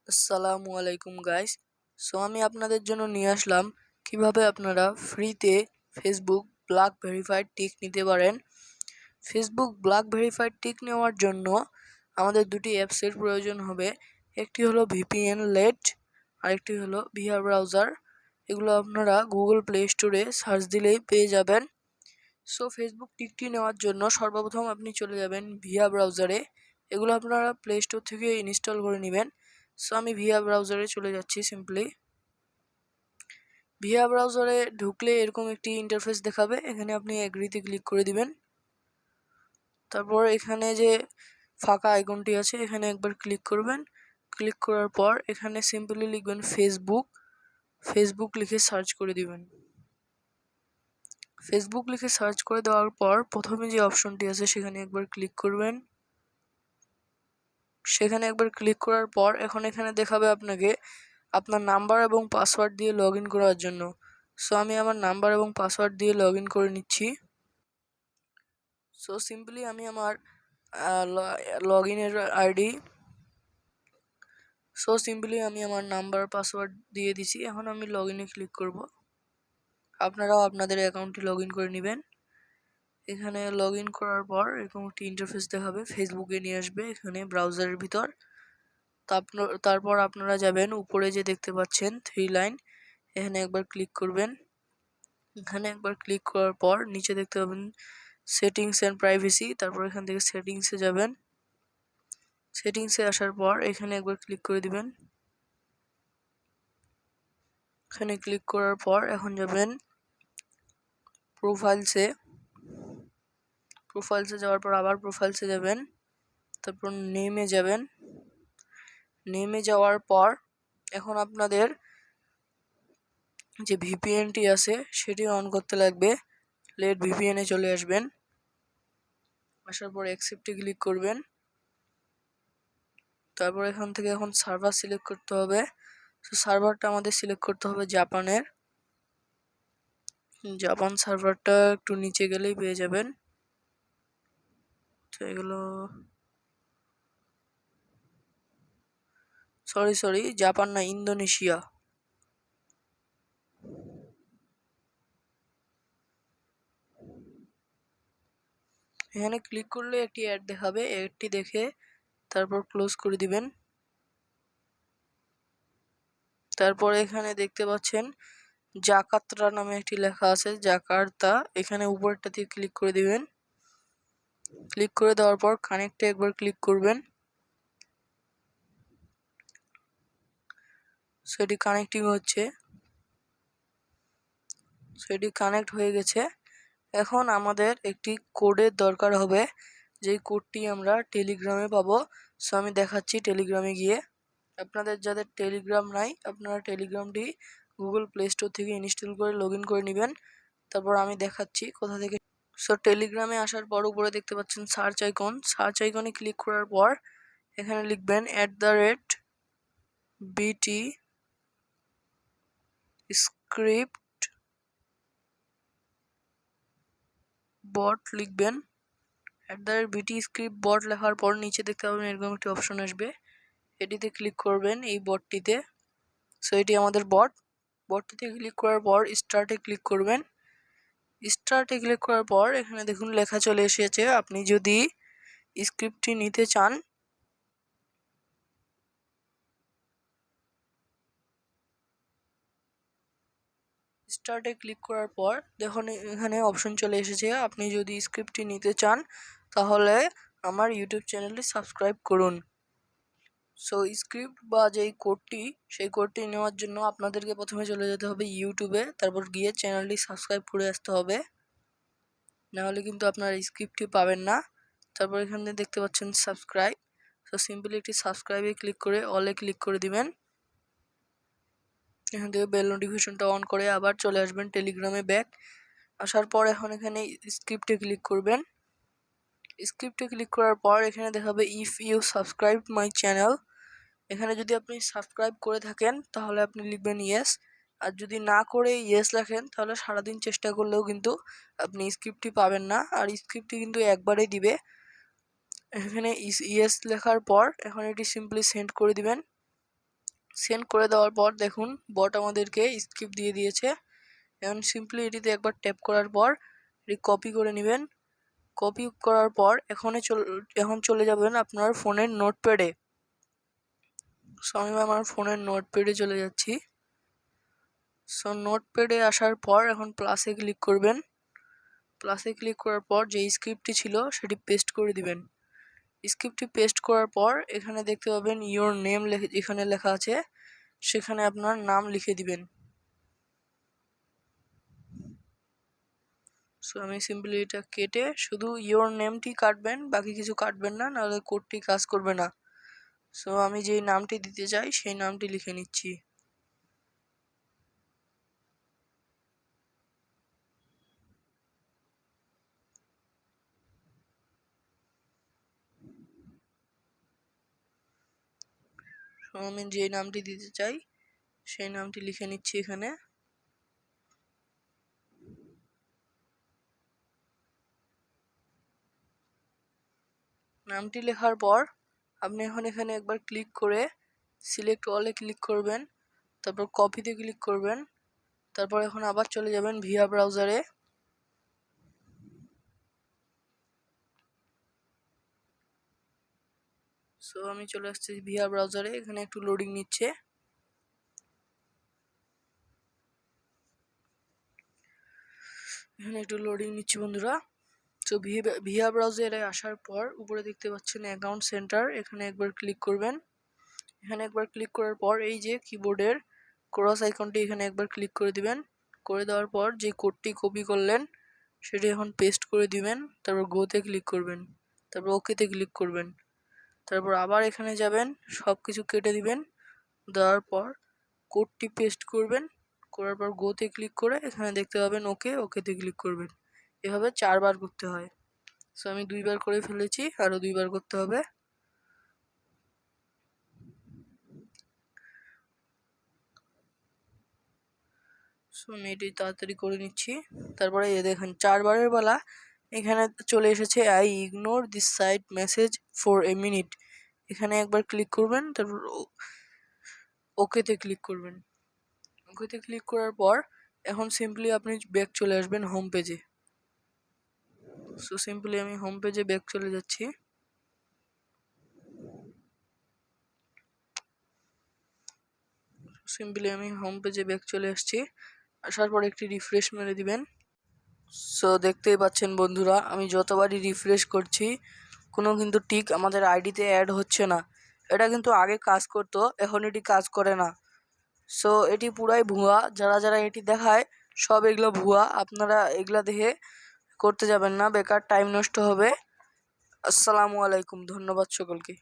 আসসালামু আলাইকুম গাইস। আমি আপনাদের জন্য নিয়ে আসলাম কিভাবে আপনারা ফ্রিতে ফেসবুক ব্লক ভেরিফাইড টিক নিতে পারেন। ফেসবুক ব্লক ভেরিফাইড টিক নেওয়ার জন্য আমাদের দুটি অ্যাপসের প্রয়োজন হবে। একটি হলো ভিপিএন লেট, আরেকটি হলো ভিআর ব্রাউজার। এগুলো আপনারা গুগল প্লে স্টোরে সার্চ দিলেই পেয়ে যাবেন। ফেসবুক টিকটি নেওয়ার জন্য সর্বপ্রথম আপনি চলে যাবেন ভিআর ব্রাউজারে। এগুলো আপনারা প্লে স্টোর থেকে ইনস্টল করে নেবেন। আমি ভিআর ব্রাউজারে চলে যাচ্ছি। সিম্পলি ভিআর ব্রাউজারে ঢুকলে এরকম একটি ইন্টারফেস দেখাবে। এখানে আপনি এগ্রিতে ক্লিক করে দিবেন। তারপর এখানে যে ফাঁকা আইকনটি আছে এখানে একবার ক্লিক করবেন। ক্লিক করার পর এখানে সিম্পলি লিখবেন ফেসবুক লিখে সার্চ করে দিবেন। ফেসবুক লিখে সার্চ করে দেওয়ার পর প্রথমে যে অপশনটি আছে সেখানে একবার ক্লিক করবেন। সেখানে একবার ক্লিক করার পর এখন এখানে দেখাবে আপনাকে আপনার নাম্বার এবং পাসওয়ার্ড দিয়ে লগ ইন করার জন্য। আমি আমার নাম্বার এবং পাসওয়ার্ড দিয়ে লগ ইন করে নিচ্ছি। সিম্পলি আমি আমার লগ ইনের আইডি আমি আমার নাম্বার পাসওয়ার্ড দিয়ে দিছি। এখন আমি লগ ইনে ক্লিক করব। আপনারাও আপনাদের অ্যাকাউন্টটি লগ ইন করে নেবেন। এখানে লগ ইন করার পর এরকম একটি ইন্টারফেস দেখাবে, ফেসবুকে নিয়ে আসবে এখানে ব্রাউজারের ভিতর। তারপর আপনারা যাবেন উপরে যে দেখতে পাচ্ছেন 3 লাইন, এখানে একবার ক্লিক করবেন। এখানে একবার ক্লিক করার পর নিচে দেখতে পাবেন সেটিংস এন্ড প্রাইভেসি। তারপর এখান থেকে সেটিংসে যাবেন। সেটিংসে আসার পর এখানে একবার ক্লিক করে দিবেন। এখানে ক্লিক করার পর এখন যাবেন প্রোফাইলসে যাওয়ার পর আবার প্রোফাইলসে যাবেন। তারপর নেমে যাবেন। নেমে যাওয়ার পর এখন আপনাদের যে ভিপিএনটি আছে সেটি অন করতে লাগবে। লেট ভিপিএনে চলে আসবেন। আসার পর অ্যাকসেপ্টে ক্লিক করবেন। তারপর এখান থেকে এখন সার্ভার সিলেক্ট করতে হবে। সার্ভারটা আমাদের সিলেক্ট করতে হবে জাপানের। জাপান সার্ভারটা একটু নিচে গেলেই পেয়ে যাবেন। তো এগুলো সরি জাপান না, ইন্দোনেশিয়া। এখানে ক্লিক করলে একটি অ্যাড দেখাবে। অ্যাডটি দেখে তারপর ক্লোজ করে দিবেন। তারপর এখানে দেখতে পাচ্ছেন জাকার্তা নামে একটি লেখা আছে, জাকার্তা। এখানে উপরটাতে ক্লিক করে দিবেন। ক্লিক করে দেওয়ার পর কানেক্টে একবার ক্লিক করবেন। সেটি কানেক্টিং হচ্ছে। সেটি কানেক্ট হয়ে গেছে। এখন আমাদের একটি কোডের দরকার হবে, যেই কোডটি আমরা টেলিগ্রামে পাবো। আমি দেখাচ্ছি টেলিগ্রামে গিয়ে। আপনাদের যাদের টেলিগ্রাম নাই আপনারা টেলিগ্রামটি গুগল প্লে স্টোর থেকে ইনস্টল করে লগ ইন করে নেবেন। তারপর আমি দেখাচ্ছি কোথা থেকে। টেলিগ্রামে আসার পর উপরে দেখতে পাচ্ছেন সার্চ আইকনে ক্লিক করার পর এখানে লিখবেন @BT স্ক্রিপ্ট বট লিখবেন। @BT স্ক্রিপ্ট বট লেখার পর নিচে দেখতে পাবেন এরকম একটি অপশন আসবে। এটিতে ক্লিক করবেন, এই বটটিতে। এটি আমাদের বটটিতে ক্লিক করার পর স্টার্টে ক্লিক করবেন। স্টার্টে ক্লিক করার পর এখানে দেখুন লেখা চলে এসেছে, আপনি যদি স্ক্রিপ্টটি নিতে চান স্টার্টে ক্লিক করার পর দেখুন এখানে অপশন চলে এসেছে, আপনি যদি স্ক্রিপ্টটি নিতে চান তাহলে আমার ইউটিউব চ্যানেলটি সাবস্ক্রাইব করুন। স্ক্রিপ্ট বা যেই কোডটি, সেই কোডটি নেওয়ার জন্য আপনাদেরকে প্রথমে চলে যেতে হবে ইউটিউবে। তারপর গিয়ে চ্যানেলটি সাবস্ক্রাইব করে আসতে হবে, নাহলে কিন্তু আপনার স্ক্রিপ্টটি পাবেন না। তারপর এখানে দেখতে পাচ্ছেন সাবস্ক্রাইব। সিম্পলি একটি সাবস্ক্রাইবে ক্লিক করে অলে ক্লিক করে দিবেন। এখান থেকে বেল নোটিফিকেশনটা অন করে আবার চলে আসবেন টেলিগ্রামে ব্যাক। আসার পর এখন এখানে স্ক্রিপ্টে ক্লিক করবেন। স্ক্রিপ্টে ক্লিক করার পর এখানে দেখাবে if you subscribe my channel. এখানে যদি আপনি সাবস্ক্রাইব করে থাকেন তাহলে আপনি লিখবেন ইয়েস, আর যদি না করে ইয়েস লেখেন তাহলে সারাদিন চেষ্টা করলেও কিন্তু আপনি স্ক্রিপ্টটি পাবেন না, আর স্ক্রিপ্টটি কিন্তু একবারেই দিবে। এখানে ইয়েস লেখার পর এখন এটি সিম্পলি সেন্ড করে দিবেন। সেন্ড করে দেওয়ার পর দেখুন বট আমাদেরকে স্কিপ দিয়ে দিয়েছে। এখন সিম্পলি এটিতে একবার ট্যাপ করার পর এটি কপি করে নেবেন। কপি করার পর এখন চলে যাবেন আপনার ফোনের নোটপ্যাডে। সো আমি আমার ফোনের নোটপ্যাডে চলে যাচ্ছি। সো নোটপ্যাডে আসার পর এখন প্লাসে ক্লিক করবেন। প্লাসে ক্লিক করার পর যে স্ক্রিপ্টটি ছিল সেটি পেস্ট করে দিবেন। স্ক্রিপ্টটি পেস্ট করার পর এখানে দেখতে পাবেন ইওর নেম এখানে লেখা আছে, সেখানে আপনার নাম লিখে দিবেন। সো আমি সিম্পলি এটা কেটে শুধু ইওর নেমটি কাটবেন, বাকি কিছু কাটবেন না, নাহলে কোডটি কাজ করবে না। সো আমি যেই নামটি দিতে চাই সেই নামটি লিখে নিচ্ছি। সো আমি যেই নামটি দিতে চাই সেই নামটি লিখে নিচ্ছি এখানে। নামটি লেখার পর আপনি এখন এখানে একবার ক্লিক করে সিলেক্ট অলে ক্লিক করবেন, তারপর কপিতে ক্লিক করবেন, তারপর এখন আবার চলে যাবেন ভিয়া ব্রাউজারে। সো আমি চলে আসছি ভিয়া ব্রাউজারে, এখানে একটু লোডিং নিচ্ছে। এখানে একটু লোডিং নিচ্ছি বন্ধুরা। তো ভিয়া ব্রাউজারে আসার পর উপরে দেখতে পাচ্ছেন অ্যাকাউন্ট সেন্টার, এখানে একবার ক্লিক করবেন। এখানে একবার ক্লিক করার পর এই যে কিবোর্ডের ক্রস আইকনটি এখানে একবার ক্লিক করে দিবেন। করে দেওয়ার পর যে কোডটি কপি করলেন সেটি এখন পেস্ট করে দিবেন, তারপর গোতে ক্লিক করবেন, তারপর ওকেতে ক্লিক করবেন, তারপর আবার এখানে যাবেন, সব কিছু কেটে দিবেন। দেওয়ার পর কোডটি পেস্ট করবেন, করার পর গোতে ক্লিক করে এখানে দেখতে পাবেন ওকেতে ক্লিক করবেন। এভাবে 4 বার করতে হয়। সো আমি 2 বার করে ফেলেছি, আরও 2 বার করতে হবে। সো আমি এটি তাড়াতাড়ি করে নিচ্ছি। তারপরে এই দেখেন 4 বারের বেলা এখানে চলে এসেছে I ignore this site message for a minute. এখানে একবার ক্লিক করবেন, তারপর ওকেতে ক্লিক করবেন। ওকেতে ক্লিক করার পর এখন সিম্পলি আপনি ব্যাক চলে আসবেন হোম পেজে। সো সিম্পলি আমি হোম পেজে ব্যাক চলে যাচ্ছি। সিম্পলি আমি হোম পেজে ব্যাক চলে আসছি। আসার পর একটি রিফ্রেশ মেরে দিবেন। সো দেখতেই পাচ্ছেন বন্ধুরা, আমি যতবারই রিফ্রেশ করছি কোনো কিন্তু টিক আমাদের আইডিতে অ্যাড হচ্ছে না। এটা কিন্তু আগে কাজ করতো, এখন এটি কাজ করে না। সো এটি পুরাই ভুয়া, যারা এটি দেখায় সব এগুলো ভুয়া। আপনারা এগুলা দেখে করতে যাবেন না, বেকার টাইম নষ্ট হবে। আসসালামু আলাইকুম, ধন্যবাদ সকলকে।